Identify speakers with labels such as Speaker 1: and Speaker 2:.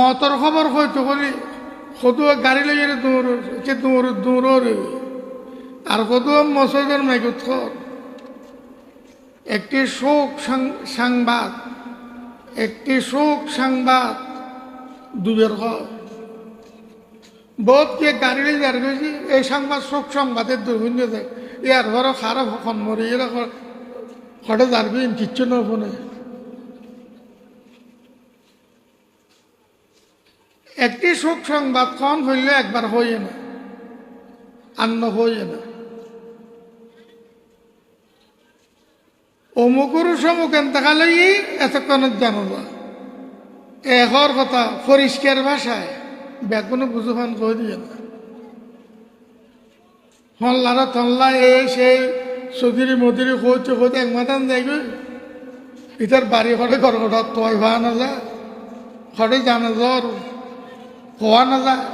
Speaker 1: মতর খবর হয়তো করি কদু গাড়ি লইয়ে দৌড় আর কদু মসজিদের মাইকুত খর একটি শোক সংবাদ দুবের হয় বহুত কে গাড়ি লই যার গেছি এই শোক সংবাদের দুর্ভিন্ন দেয় ইয়ার ঘর খারাপ হন মরি এরা হঠাৎ যারবি কিচ্ছু না ফোনে একটি শোক সংবাদ কম হইলে একবার হইয়ে না আন্ন হইয়ে না অমুকুর সমুখ এনতাকা লই এতক্ষণ জানো না এহর কথা পরিষ্কার ভাষায় বেগুনো বুঝুফান কই দিয়ে না হল্লারা থল্লা সেই সদিরি মদিরি হইতে এক মাতান যাইবে ইতার বাড়ি ঘরে ঘর ঘর তয় ভা না যা ঘরে জানা জ্বর হওয়া না যায়